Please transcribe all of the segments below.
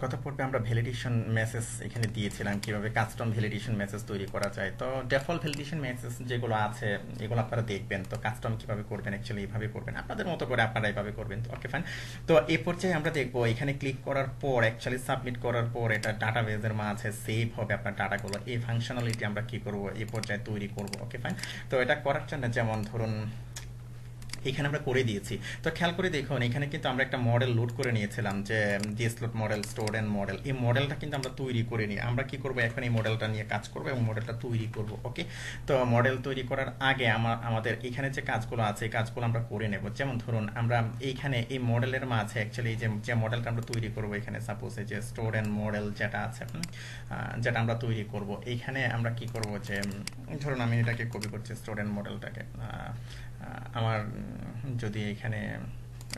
কথা পড়বে আমরা ভ্যালিডেশন মেসেজ এখানে দিয়েছিলাম কিভাবে কাস্টম ভ্যালিডেশন মেসেজ তৈরি করা যায়। তো ডিফল্ট ভ্যালিডেশন মেসেজ যেগুলো আছে এগুলো আপনারা দেখবেন। তো কাস্টম কিভাবে করবেন, অ্যাকচুয়ালি এইভাবে করবেন, আপনাদের মতো করে আপনারা এইভাবে করবেন। তো ওকে ফাইন। তো এই পর্যায়ে আমরা দেখবো এখানে ক্লিক করার পর অ্যাকচুয়ালি সাবমিট করার পর এটা ডাটাবেজের মাঝে সেভ হবে আপনার ডাটাগুলো। এই ফাংশনালিটি আমরা কি করব এই পর্যায়ে তৈরি করব। ওকে ফাইন। তো এটা করার জন্য যেমন ধরুন এখানে আমরা করে দিয়েছি। তো খেয়াল করে দেখুন এখানে কিন্তু আমরা একটা মডেল লোড করে নিয়েছিলাম যে ডিএসলোড মডেল, স্টোরেন্ট মডেল। এই মডেলটা কিন্তু আমরা তৈরি করে নিই। আমরা কি করব এখন এই মডেলটা নিয়ে কাজ করব এবং মডেলটা তৈরি করব। ওকে। তো মডেল তৈরি করার আগে আমাদের এখানে যে কাজগুলো আছে এই কাজগুলো আমরা করে নেব। যেমন ধরুন আমরা এইখানে এই মডেলের মাঝে অ্যাকচুয়ালি যে মডেলটা আমরা তৈরি করব এখানে সাপোজ এই যে স্টোরেন্ট মডেল যেটা আছে যেটা আমরা তৈরি করব এইখানে আমরা কি করব যে ধরুন আমি এটাকে কপি করছি স্টোরেন্ট মডেলটাকে। আমার যদি এখানে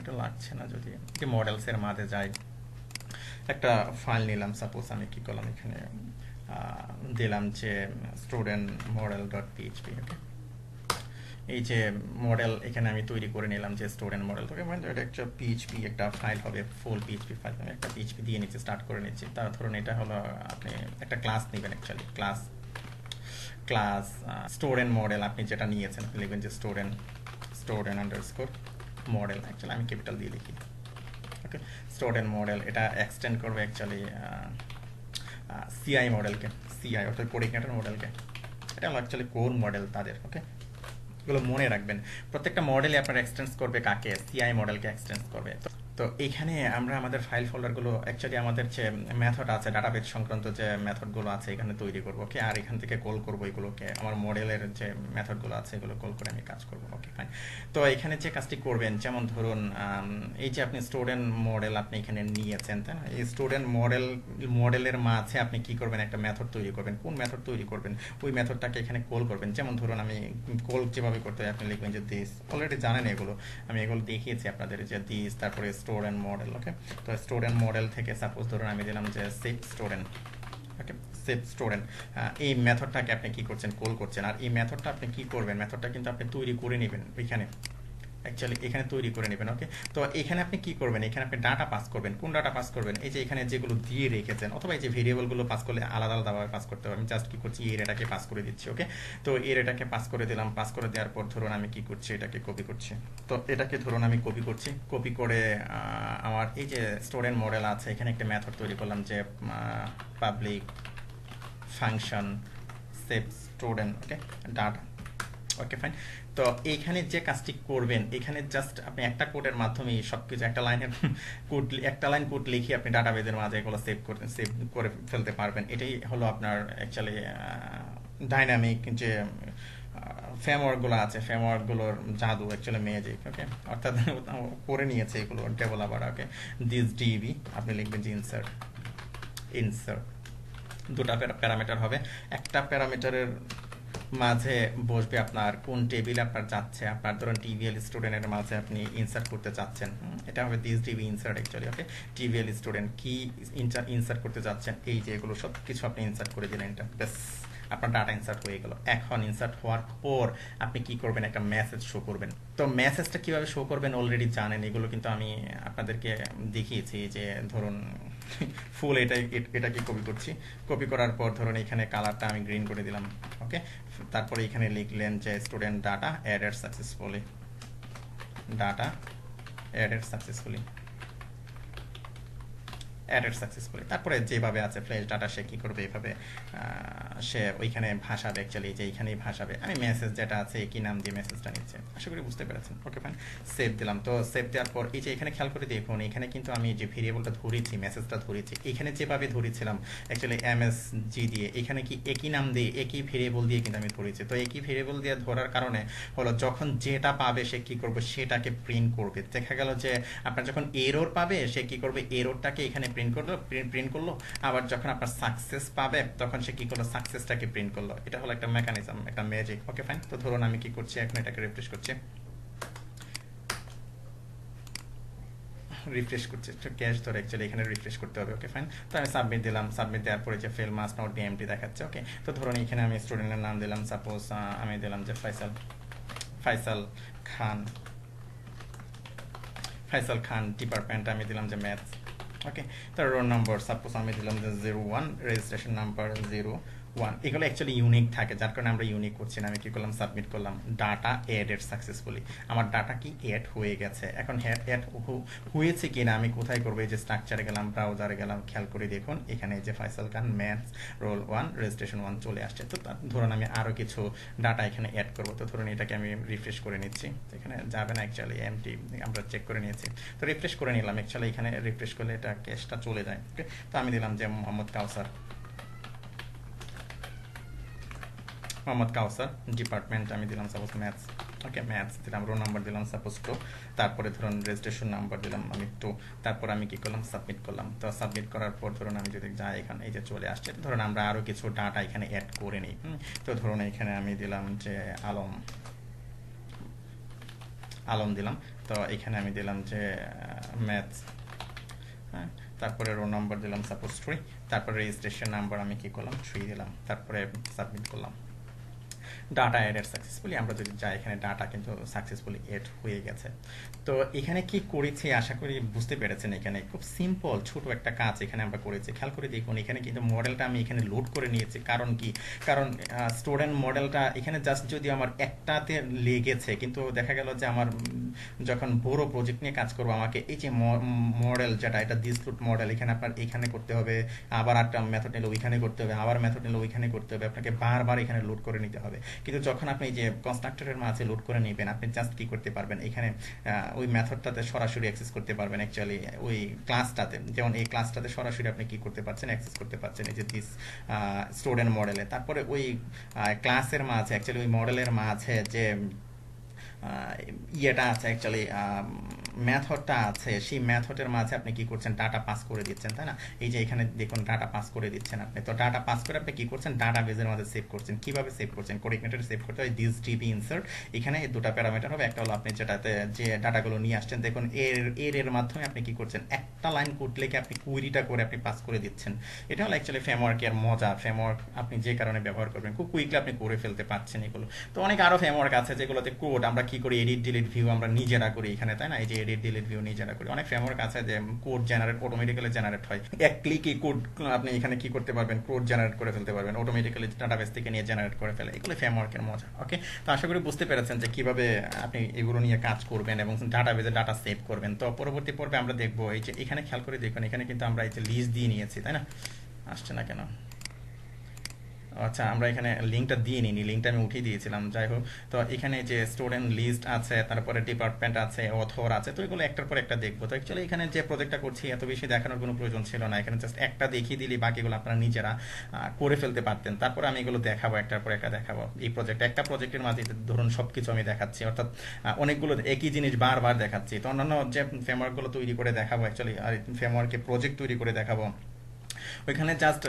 এটা লাগছে না, যদি মডেলসের মাঝে যাই একটা ফাইল নিলাম, সাপোজ আমি কি করলাম এখানে দিলাম যে স্টুডেন্ট মডেল ডট পিএইচপি। ওকে। এই যে মডেল এখানে আমি তৈরি করে নিলাম যে স্টুডেন্ট মডেল থেকে এটা একটা পিএইচপি একটা ফাইল হবে, ফুল পিএইচপি ফাইল। আমি একটা পিএইচপি দিয়ে নিচ্ছি, স্টার্ট করে নিচ্ছি। তার ধরুন এটা হলো আপনি একটা ক্লাস নেবেন, অ্যাকচুয়ালি ক্লাস স্টুডেন্ট মডেল আপনি যেটা নিয়েছেন আপনি লিখবেন যে স্টুডেন্ট আন্ডারস্কোর মডেল। অ্যাকচুয়ালি আমি ক্যাপিটাল দিয়ে লিখি। ওকে। স্টুডেন্ট মডেল এটা এক্সটেন্ড করবে অ্যাকচুয়ালি সিআই মডেলকে, সিআই অর্থাৎ কোঅর্ডিনেটর মডেলকে। এটা হলো অ্যাকচুয়ালি কোর মডেল তাদের। ওকে। এগুলো মনে রাখবেন, প্রত্যেকটা মডেলে আপনার এক্সটেন্স করবে কাকে, সিআই মডেলকে এক্সটেন্স করবে। তো এইখানে আমরা আমাদের ফাইল ফোল্ডারগুলো অ্যাকচুয়ালি আমাদের যে মেথড আছে ডাটাবেস সংক্রান্ত যে মেথডগুলো আছে এখানে তৈরি করবো। ওকে। আর এখান থেকে কল করবো এগুলোকে, আমার মডেলের যে মেথডগুলো আছে এগুলো কল করে আমি কাজ করবো। ওকে ফাইন। তো এখানে যে কাজটি করবেন যেমন ধরুন এই যে আপনি স্টুডেন্ট মডেল আপনি এখানে নিয়েছেন, তাই না? এই স্টুডেন্ট মডেলের মাঝে আপনি কি করবেন একটা মেথড তৈরি করবেন। কোন মেথড তৈরি করবেন ওই মেথডটাকে এখানে কল করবেন। যেমন ধরুন আমি কল যেভাবে করতে হয় আপনি লিখবেন যে দিস, অলরেডি জানেন এগুলো, আমি এগুলো দেখিয়েছি আপনাদের যে দিস, তারপরে স্টুডেন্ট মডেল। ওকে। তো স্টুডেন্ট মডেল থেকে সাপোজ ধরুন আমি দিলাম যে save student. Okay. Save student. এই মেথডটাকে আপনি কি করছেন কল করছেন। আর এই মেথডটা আপনি কি করবেন, মেথডটা কিন্তু আপনি তৈরি করে নেবেন এখানে, অ্যাকচুয়ালি এখানে তৈরি করে নেবেন। ওকে। তো এখানে আপনি কি করবেন, এখানে আপনি ডাটা পাস করবেন। কোন ডাটা পাস করবেন, এই যে এখানে যেগুলো দিয়ে রেখেছেন অথবা এই যে ভেরিয়েবলগুলো পাস করলে আলাদা আলাদাভাবে পাস করতে হবে। আমি জাস্ট কি করছি এর এটাকে পাস করে দিচ্ছি। ওকে। তো এর এটাকে পাস করে দিলাম, পাস করে দেওয়ার পর ধরুন আমি কি করছি এটাকে কপি করছি। তো এটাকে ধরুন আমি কপি করছি, কপি করে আমার এই যে স্টুডেন্ট মডেল আছে এখানে একটা মেথড তৈরি করলাম যে পাবলিক ফাংশন সেভ স্টুডেন্ট। ওকে। ডাটা। ওকে ফাইন। তো এইখানে যে কাজটি করবেন এখানে জাস্ট আপনি একটা কোডের মাধ্যমে সবকিছু একটা লাইন কোড লিখে আপনি ডাটাবেজের মাঝে এগুলো সেভ করে ফেলতে পারবেন। এটাই হলো আপনার অ্যাকচুয়ালি ডাইনামিক যে ফ্রেমওয়ার্কগুলো আছে, ফ্রেমওয়ার্কগুলোর জাদু, অ্যাকচুয়ালি ম্যাজিক। ওকে। অর্থাৎ করে নিয়েছে এগুলো ডেভেলপার। ওকে। দিস ডিবি আপনি লিখবেন যে ইনসার্ট দুটা প্যারামিটার হবে। একটা প্যারামিটারের মাঝে বসবে আপনার কোন টেবিলে আপনার যাচ্ছে, আপনার ধরুন টিভিএল স্টুডেন্টের মাঝে আপনি ইনসার্ট করতে চাচ্ছেন, এটা হবে this DB insert. Actually okay. TVL student কি ইনসার্ট করতে চাচ্ছেন এই যে এগুলো সব কিছু আপনি ইনসার্ট করে দিলেন, এটা ব্যাস আপনার ডাটা ইনসার্ট হয়ে গেল। এখন ইনসার্ট হওয়ার পর আপনি কি করবেন একটা মেসেজ শো করবেন। তো মেসেজটা কিভাবে শো করবেন অলরেডি জানেন, এগুলো কিন্তু আমি আপনাদেরকে দেখিয়েছি। যে ধরুন ফুল এটাকে কপি করছি, কপি করার পর ধরুন এখানে কালারটা আমি গ্রিন করে দিলাম। ওকে। তারপরে এখানে লিখলেন যে student data added successfully, data added successfully, তারপরে যেভাবে আছে ফ্ল্যাশ ডাটা সে কি করবে এভাবে সে ওইখানে ভাসাবে, অ্যাকচুয়ালি যে এইখানেই ভাসাবে। আমি মেসেজ যেটা আছে একই নাম দিয়ে মেসেজটা নিচ্ছে, আশা করি বুঝতে পেরেছেন। Okay fine. সেভ দিলাম। তো সেভ দেওয়ার পর এই যে এখানে খেয়াল করে দেখুন এখানে কিন্তু আমি যে ভেরিয়েবলটা ধরেছি, মেসেজটা ধরেছি, এখানে যেভাবে ধরেছিলাম অ্যাকচুয়ালি এমএসজি দিয়ে, এখানে কি একই নাম দিয়ে একই ভেরিয়েবল দিয়ে কিন্তু আমি ধরেছি। তো একই ভেরিয়েবল দিয়ে ধরার কারণে হলো যখন যেটা পাবে সে কি করবে সেটাকে প্রিন্ট করবে। দেখা গেল যে আপনার যখন এরর পাবে সে কি করবে এররটাকে এখানে প্রিন্ট করলো, আবার যখন আপনার সাকসেস পাবে তখন সে কি করলো সাকসেসটাকে প্রিন্ট করলো। এটা হলো একটা মেকানিজম, একটা ম্যাজিক। ওকে ফাইন। তো ধরুন আমি কি করছি এখন এটাকে রিফ্রেশ করছি, একটু ক্যাশ ধরে অ্যাকচুয়ালি এখানে রিফ্রেশ করতে হবে। Okay fine. তো আমি সাবমিট দিলাম, সাবমিট দেওয়ার পরে যে file must not be empty দেখাচ্ছে। ওকে। তো ধরুন এখানে আমি স্টুডেন্টের নাম দিলাম, সাপোজ আমি দিলাম যে ফাইসাল খান, ডিপার্টমেন্ট আমি দিলাম যে ম্যাথস। ওকে, তো রোল নাম্বার সাপোজ আমি দিলাম যে 01, রেজিস্ট্রেশন নাম্বার 01, এগুলো অ্যাকচুয়ালি ইউনিক থাকে, যার কারণে আমরা ইউনিক করছি না। আমি কি করলাম, সাবমিট করলাম, ডাটা এডেড সাকসেসফুলি, আমার ডাটা কি এড হয়ে গেছে। এখন এড হয়েছে কিনা আমি কোথায় করবো, এই যে স্ট্রাকচারে গেলাম, ব্রাউজারে গেলাম, খেয়াল করে দেখুন এখানে এই যে ফয়সাল খান ম্যাথস রোল 1 রেজিস্ট্রেশন 1 চলে আসছে। তো ধরুন আমি আরও কিছু ডাটা এখানে অ্যাড করবো, তো ধরুন এটাকে আমি রিফ্রেশ করে নিচ্ছি, এখানে যাবে না অ্যাকচুয়ালি, এমটি আমরা চেক করে নিয়েছি, তো রিফ্রেশ করে নিলাম। অ্যাকচুয়ালি এখানে রিফ্রেশ করলে এটা ক্যাশটা চলে যায়। ওকে, তো আমি দিলাম যে মোহাম্মদ কাউসার, ডিপার্টমেন্ট আমি দিলাম সাপোজ ম্যাথস। ওকে, ম্যাথস দিলাম, রোল নাম্বার দিলাম সাপোজ 2, তারপরে ধরুন রেজিস্ট্রেশন নাম্বার দিলাম আমি 2, তারপর আমি কি করলাম, সাবমিট করলাম। তো সাবমিট করার পর ধরুন আমি যদি যাই এখানে, এই যে চলে আসছে। ধরুন আমরা আরও কিছু ডাটা এখানে অ্যাড করে নিই। তো ধরুন এখানে আমি দিলাম যে আলম দিলাম, তো এখানে আমি দিলাম যে ম্যাথস, হ্যাঁ, তারপরে রোল নাম্বার দিলাম সাপোজ 3, তারপরে রেজিস্ট্রেশন নাম্বার আমি কি করলাম 3 দিলাম, তারপরে সাবমিট করলাম। ডাটা এড সাকসেসফুলি, আমরা যদি যাই এখানে ডাটা কিন্তু সাকসেসফুলি এড হয়ে গেছে। তো এখানে কি করেছি আশা করি বুঝতে পেরেছেন। এখানে খুব সিম্পল ছোট একটা কাজ এখানে আমরা করেছি, খেয়াল করে দেখুন। এখানে কিন্তু মডেলটা আমি এখানে লোড করে নিয়েছি, কারণ কি, কারণ স্টুডেন্ট মডেলটা এখানে জাস্ট যদি আমার একটাতে লেগেছে, কিন্তু দেখা গেল যে আমার যখন বড় প্রজেক্ট নিয়ে কাজ করবো, আমাকে এই যে মডেল যেটা, এটা ডিসক্লুড মডেল, এখানে আপনার এখানে করতে হবে, আবার একটা মেথড নিলে ওইখানে করতে হবে, আবার মেথড নিলে ওইখানে করতে হবে, আপনাকে বারবার এখানে লোড করে নিতে হবে। কিন্তু যখন আপনি এই যে কনস্ট্রাক্টরের মাঝে লোড করে নেবেন, আপনি জাস্ট কি করতে পারবেন, এখানে ওই মেথডটাতে সরাসরি অ্যাক্সেস করতে পারবেন। অ্যাকচুয়ালি ওই ক্লাসটাতে, যেমন এই ক্লাসটাতে সরাসরি আপনি কি করতে পারছেন, অ্যাক্সেস করতে পারছেন এই যে দিস স্টুডেন্ট মডেলে। তারপরে ওই ক্লাসের মাঝে অ্যাকচুয়ালি ওই মডেলের মাঝে যে ইয়েটা আছে, অ্যাকচুয়ালি মেথডটা আছে, সেই মেথডের মাঝে আপনি কি করছেন, ডাটা পাস করে দিচ্ছেন, তাই না। এই যে এখানে দেখুন ডাটা পাস করে দিচ্ছেন আপনি। তো ডাটা পাস করে আপনি কি করছেন, ডাটা বেজের মধ্যে সেভ করছেন। কিভাবে সেভ করছেন, কোঅর্ডিনেটর সেভ করতে হয়, দিস ডিবি ইনসার্ট, এখানে এই দুটো প্যারামিটার হবে। একটা হলো আপনি যেটাতে যে ডাটাগুলো নিয়ে আসছেন, দেখুন এর মাধ্যমে আপনি কি করছেন, একটা লাইন কোড লিখে আপনি কুইরিটা করে আপনি পাস করে দিচ্ছেন। এটা হলো অ্যাকচুয়ালি ফ্রেমওয়ার্কের মজা। ফ্রেমওয়ার্ক আপনি যে কারণে ব্যবহার করবেন, খুব কুইকলি আপনি করে ফেলতে পারছেন এগুলো। তো অনেক আরো ফ্রেমওয়ার্ক আছে যেগুলোতে কোড আমরা কি করি, এডিট ডিলিট ভিউ আমরা নিজেরা করি এখানে, তাই না। এই যে এডিট ডিলিট ভিউ নিজেরা করি। অনেক ফ্রেমওয়ার্ক আছে যে কোড জেনারেট অটোমেটিক্যালি জেনারেট হয়, এক ক্লিকে কোড আপনি এখানে কি করতে পারবেন, কোড জেনারেট করে ফেলতে পারবেন, অটোমেটিক্যালি ডাটাবেস থেকে নিয়ে জেনারেট করে ফেলে। এগুলো ফ্রেমওয়ার্কের মজা। ওকে, তো আশা করি বুঝতে পেরেছেন যে কিভাবে আপনি এগুলো নিয়ে কাজ করবেন এবং ডাটাবেসে ডাটা সেভ করবেন। তো পরবর্তী পর্বে আমরা দেখবো, এই যে এখানে খেয়াল করে দেখুন, এখানে কিন্তু আমরা এই যে লিস্ট দিয়ে নিয়েছি, তাই না। আসছে না কেন, আচ্ছা আমরা এখানে লিঙ্কটা দিয়ে নিই, লিঙ্কটা আমি উঠিয়ে দিয়েছিলাম, যাই হোক। তো এখানে যে স্টুডেন্ট লিস্ট আছে, তারপরে ডিপার্টমেন্ট আছে, অথর আছে, তো এগুলো একটার পর একটা দেখবো। তো অ্যাকচুয়ালি এখানে যে প্রজেক্টটা করছি এত বেশি দেখানোর কোনো প্রয়োজন ছিল না, এখানে জাস্ট একটা দেখিয়ে দিলি বাকিগুলো আপনারা নিজেরা করে ফেলতে পারতেন। তারপরে আমি এগুলো দেখাবো, একটার পর একটা দেখাবো। এই একটা প্রজেক্টের মাঝে ধরুন সব কিছু আমি দেখাচ্ছি, অর্থাৎ অনেকগুলো একই জিনিস বারবার দেখাচ্ছি। তো অন্যান্য যে ফ্রেমওয়ার্কগুলো তৈরি করে দেখাবো, অ্যাকচুয়ালি আর ফ্রেমওয়ার্কে প্রজেক্ট তৈরি করে দেখাবো, ওইখানে জাস্ট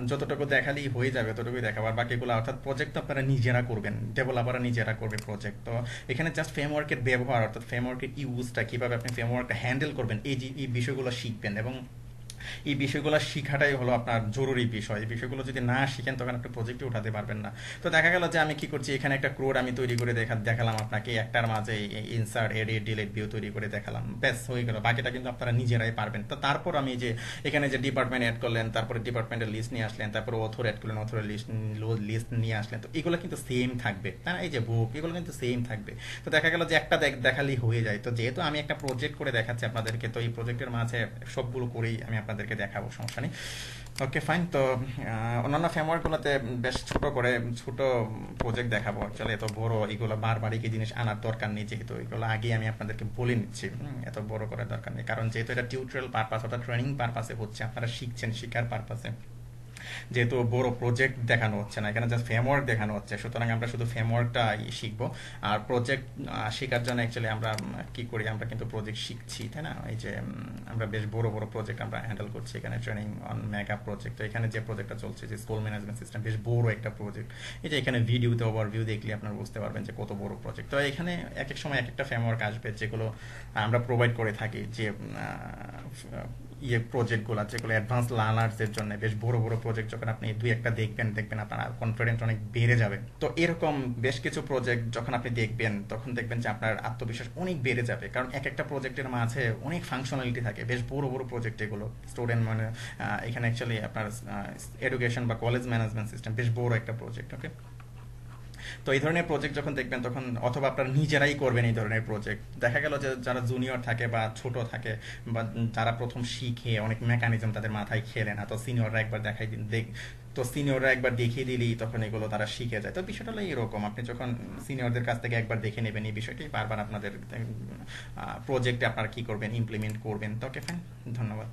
যতটুকু দেখালেই হয়ে যাবে, ততটুকুই দেখাবো। আর বাকিগুলো অর্থাৎ প্রজেক্ট আপনারা নিজেরা করবেন, ডেভেলপাররা নিজেরা করবে প্রজেক্ট। তো এখানে জাস্ট ফ্রেমওয়ার্কের ব্যবহার, অর্থাৎ ফ্রেমওয়ার্কের ইউজটা, কিভাবে আপনি ফ্রেমওয়ার্কটা হ্যান্ডেল করবেন, এই বিষয়গুলো শিখবেন। এবং এই বিষয়গুলো শেখাটাই হলো আপনার জরুরি বিষয়। এই বিষয়গুলো যদি না শিখেন তখন আপনি প্রজেক্টে উঠাতে পারবেন না। তো দেখা গেল যে আমি কি করছি, এখানে একটা কোড আমি তৈরি করে দেখালাম আপনাকে, একটার মাঝে ইনসার্ট এডিট ডিলিট ভিউ তৈরি করে দেখালাম, ব্যাস হয়ে গেল। বাকিটা কিন্তু আপনারা নিজেরাই পারবেন। তো তারপর আমি যে এখানে যে ডিপার্টমেন্ট অ্যাড করলেন, তারপরে ডিপার্টমেন্টের লিস্ট নিয়ে আসলেন, তারপরে অথর অ্যাড করলেন, অথরের লিস্ট নিয়ে আসলেন, তো এগুলো কিন্তু সেম থাকবে, তাই না। এই যে বুক, এগুলো কিন্তু সেম থাকবে। তো দেখা গেল যে একটা দেখালেই হয়ে যায়। তো যেহেতু আমি একটা প্রজেক্ট করে দেখাচ্ছি আপনাদেরকে, তো এই প্রজেক্টের মাঝে সবগুলো করেই আমি আপনাদেরকে দেখাবো, সমস্যা নেই। ওকে ফাইন। তো অন্যান্য ফ্রেমওয়ার্কগুলোতে বেশ ছোট প্রজেক্ট দেখাবো। অ্যাকচুয়ালি এত বড় এগুলো বারবার এই জিনিস আনার দরকার নেই, যেহেতু এগুলো আগে আমি আপনাদেরকে বলে নিচ্ছি, এত বড় করার দরকার নেই। কারণ যেহেতু এটা টিউটোরিয়াল পারপাস অর্থাৎ ট্রেনিং পারপাসে হচ্ছে, আপনারা শিখছেন শিখার পারপাসে, যেহেতু বড় প্রজেক্ট দেখানো হচ্ছে না, এখানে জাস্ট ফ্রেমওয়ার্ক দেখানো হচ্ছে। সুতরাং আমরা শুধু ফ্রেমওয়ার্কটা শিখবো। আর প্রজেক্ট শেখার জন্য অ্যাকচুয়ালি আমরা কি করি, আমরা কিন্তু প্রজেক্ট শিখছি, তাই না। এই যে আমরা বেশ বড় প্রজেক্ট আমরা হ্যান্ডেল করছি এখানে, ট্রেনিং অন মেগা প্রজেক্ট। তো এখানে যে প্রজেক্টটা চলছে, যে স্কুল ম্যানেজমেন্ট সিস্টেম, বেশ বড় একটা প্রজেক্ট। এই যে এখানে ভিডিওতে ওভারভিউ দেখলে আপনারা বুঝতে পারবেন যে কত বড় প্রজেক্ট। তো এখানে এক এক সময় এক একটা ফ্রেমওয়ার্ক আসবে যেগুলো আমরা প্রোভাইড করে থাকি, যে প্রজেক্টগুলো যেগুলো অ্যাডভান্স লার্নার্সদের জন্য বেশ বড় বড় প্রজেক্ট, যখন আপনি দুই একটা দেখবেন আপনার কনফিডেন্স অনেক বেড়ে যাবে। তো এরকম বেশ কিছু প্রজেক্ট যখন আপনি দেখবেন, তখন দেখবেন যে আপনার আত্মবিশ্বাস অনেক বেড়ে যাবে, কারণ এক একটা প্রজেক্টের মাঝে অনেক ফাংশনালিটি থাকে, বেশ বড় বড় প্রজেক্ট এগুলো। স্টুডেন্ট মানে এখানে অ্যাকচুয়ালি আপনার এডুকেশন বা কলেজ ম্যানেজমেন্ট সিস্টেম বেশ বড় একটা প্রজেক্ট। ওকে, তো এই ধরনের প্রজেক্ট যখন দেখবেন, তখন অথবা আপনারা নিজেরাই করবেন এই ধরনের প্রজেক্ট। দেখা গেল যে যারা জুনিয়র থাকে বা ছোট থাকে বা যারা প্রথম শিখে, অনেক মেকানিজম তাদের মাথায় খেলে না, তো সিনিয়ররা একবার দেখাই দিন তো সিনিয়ররা একবার দেখিয়ে দিলেই তখন এগুলো তারা শিখে যায়। তো বিষয়টা হলো এরকম, আপনি যখন সিনিয়রদের কাছ থেকে একবার দেখে নেবেন এই বিষয়টি, বারবার আপনাদের প্রজেক্টে আপনারা কি করবেন, ইমপ্লিমেন্ট করবেন। তো ওকে, ফাইন, ধন্যবাদ।